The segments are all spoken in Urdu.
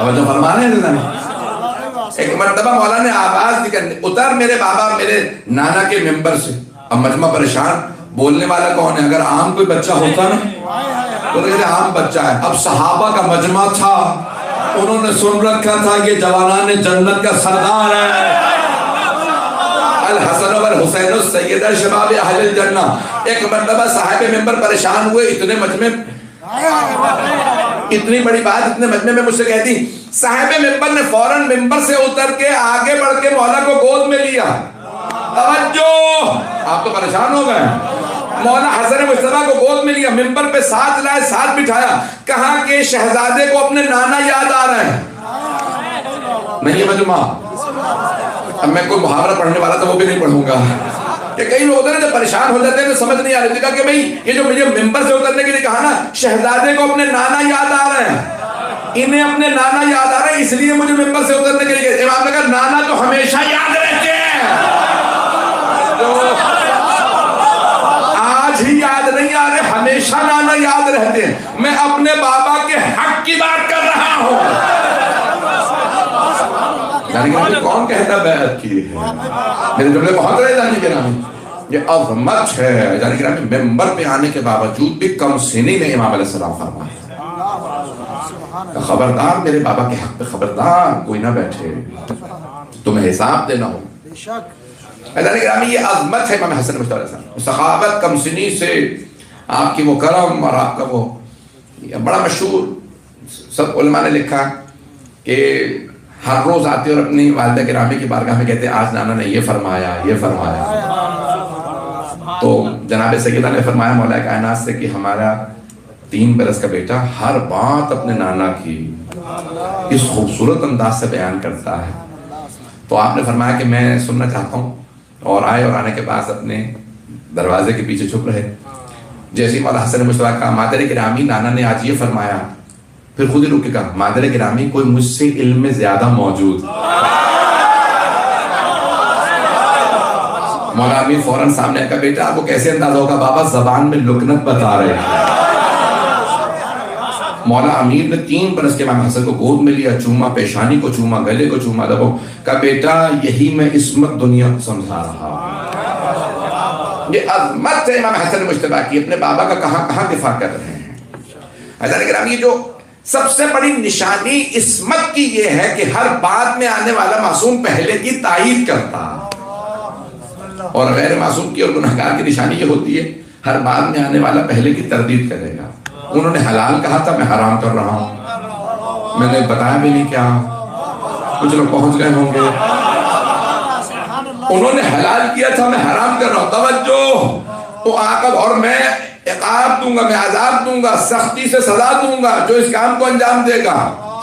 توجہ فرما رہے ہیں؟ ایک مرتبہ مولا نے آواز دی کرنے اتر میرے بابا میرے نانا کے ممبر سے. اب مجمع پریشان, بولنے والا کون ہے؟ اگر عام کوئی بچہ ہوتا نا تو کہتے عام بچہ ہے. اب صحابہ کا مجمع تھا, انہوں نے سن رکھا تھا کہ جوانان جنت کا سردار ہے, الحسن والحسین السیدہ شباب اہل الجنہ. ایک مرتبہ صاحب ممبر پریشان ہوئے, اتنے مجمع, اتنی بڑی بات اتنے مجمع میں مجھ سے کہتی. صاحب ممبر نے فوراً ممبر سے اتر کے آگے بڑھ کے مولا کو گود میں لیا. توجہ, آپ تو پریشان ہو گئے. مولا حسن مصطفیٰ کو گود میں لیا, ممبر پہ ساتھ لائے, ساتھ بٹھایا, کہا کہ شہزادے کو اپنے نانا یاد آ رہے ہیں. نہیں مجمع, اب میں کوئی محاورہ پڑھنے والا تھا وہ بھی نہیں پڑھوں گا کہ کئی لوگ ہوتے ہیں جب پریشان ہو جاتے ہیں تو سمجھ نہیں آ رہی تھی. کہا کہ بھئی یہ جو مجھے ممبر سے اترنے کے لیے کہا نا, شہزادے کو اپنے نانا یاد آ رہے ہیں, انہیں اپنے نانا یاد آ رہے ہیں, اس لیے مجھے ممبر سے اترنے کے لیے. امام نے کہا نانا تو ہمیشہ یاد رہتے ہیں, آج ہی یاد نہیں آ رہے, ہمیشہ نانا یاد رہتے ہیں. میں اپنے بابا کے حق کی بات کر رہا ہوں. یعنی کہ کون کہتا بیعت کی ہے؟ میرے جملے بہت رہے جانے کے نام, یہ عظمت ہے. یعنی کہ ممبر پہ آنے کے باوجود بھی کم سنی میں امام علیہ السلام فرمائے خبردار میرے بابا کے حق پہ خبردار کوئی نہ بیٹھے, تمہیں حساب دینا ہو. یہ عظمت ہے امام حسن مصطفیٰ علیہ السلام. سخاوت, کم سنی سے آپ کی وہ کرم اور آپ کا وہ بڑا مشہور. سب علماء نے لکھا کہ ہر روز آتے اور اپنی والدہ گرامی کی بارگاہ میں کہتے آج نانا نے یہ فرمایا, یہ فرمایا. تو جناب سیدہ نے فرمایا مولا کائنات سے کہ ہمارا 3 برس کا بیٹا ہر بات اپنے نانا کی اس خوبصورت انداز سے بیان کرتا ہے. تو آپ نے فرمایا کہ میں سننا چاہتا ہوں, اور آئے اور آنے کے بعد اپنے دروازے کے پیچھے چھپ رہے. جیسے مولا حسن مصطفیٰ کا مادر گرامی نانا نے آج یہ فرمایا, پھر خود ہی رک کے کہا مادر گرامی کوئی مجھ سے علم میں زیادہ موجود. مولا امین فوراً سامنے کا بیٹا آپ کو کیسے اندازہ ہوگا؟ بابا زبان میں لکنت بتا رہے ہیں. مولا امیر نے 3 برس کے امام حسن کو گود میں لیا, چوما, پیشانی کو چوما, گلے کو چوما, دبو کا بیٹا یہی میں عصمت دنیا کو سمجھا رہا. یہ عظمت ہے امام حسن مصطفیٰ کی, اپنے بابا کا کہاں کہاں دفاع کر رہے ہیں. حضرت گرامی جو سب سے بڑی نشانی عصمت کی یہ ہے کہ ہر بات میں آنے والا معصوم پہلے کی تائید کرتا, اور غیر معصوم کی اور گناہگار کی نشانی یہ ہوتی ہے ہر بات میں آنے والا پہلے کی تردید کرے گا. انہوں نے حلال کہا تھا, میں حرام کر رہا ہوں, میں نے بتایا بھی نہیں کیا. کچھ لوگ پہنچ گئے ہوں گے. انہوں نے حلال کیا تھا, میں حرام کر رہا ہوں. توجہ, تو عاقب, اور میں عقاب دوں گا, میں عذاب دوں گا, سختی سے سزا دوں گا جو اس کام کو انجام دے گا.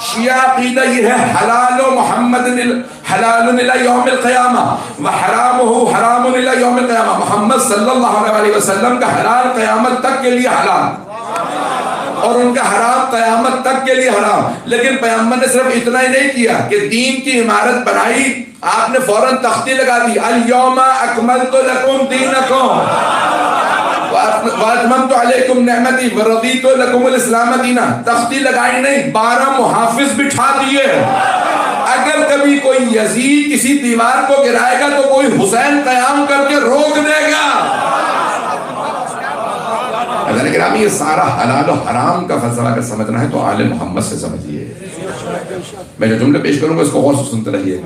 شیعہ عقیدہ یہ ہے حلال محمد حلال الی یوم القیامہ و حرامہ حرام الی یوم القیامہ. محمد صلی اللہ علیہ وسلم کا حلال قیامت تک کے لیے حلال, اور ان کا حرام قیامت تک کے لیے حرام. لیکن پیغمبر نے صرف اتنا ہی نہیں کیا کہ دین کی عمارت بنائی, آپ نے فوراً تختی لگا دی, الیوم اکملت لکم دینکم واتممت علیکم نعمتی ورضیت لکم الاسلام دینا. تختی لگائی نہیں, 12 محافظ بٹھا دیے. اگر کبھی کوئی یزید کسی دیوار کو گرائے گا تو کوئی حسین قیام کر کے روک دے گا. حضرت گرامی یہ سارا حلال و حرام کا فیصلہ اگر سمجھنا ہے تو آل محمد سے سمجھیے. میں جو جملے پیش کروں گا اس کو غور سے سنتے رہیے.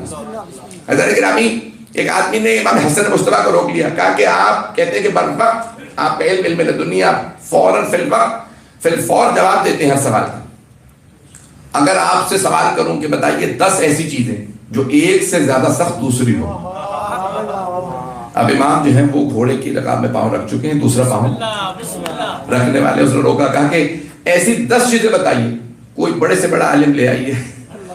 حضرت گرامی ایک آدمی نے امام حسن مصطفیٰ کو روک لیا, کہا کہ آپ کہتے ہیں کہ بر وقت آپ کا علم دنیا فوراً فی الوقت فی الفور جواب دیتے ہیں ہر سوال کا. اگر آپ سے سوال کروں کہ بتائیے 10 ایسی چیزیں جو ایک سے زیادہ سخت دوسری ہو. اب امام جو ہیں وہ گھوڑے کی رکاب میں پاؤں رکھ چکے ہیں, دوسرا پاؤں رکھنے والے اس نے روکا, کہا کہ ایسی 10 چیزیں بتائیے. کوئی بڑے سے بڑا عالم لے آئیے,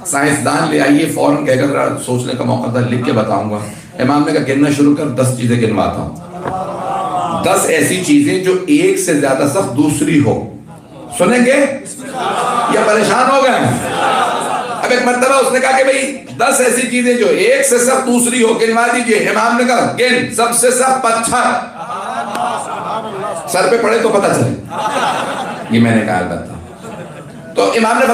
سائنسدان لے آئیے, فوراً کہہ کر سوچنے کا موقع تھا, لکھ کے بتاؤں گا. امام نے کہا گننا شروع کر, 10 چیزیں گنواتا ہوں. 10 ایسی چیزیں جو ایک سے زیادہ سخت دوسری ہو. سنیں گے یا پریشان ہو گئے؟ اب ایک مرتبہ اس نے کہا کہ بھئی 10 ایسی چیزیں جو ایک سے سخت دوسری ہو, گنوا دیجئے. امام نے کہا گن. سب سے سخت پتھر, سر پہ پڑے تو پتہ چلے. یہ میں نے کہا البتہ. تو امام نے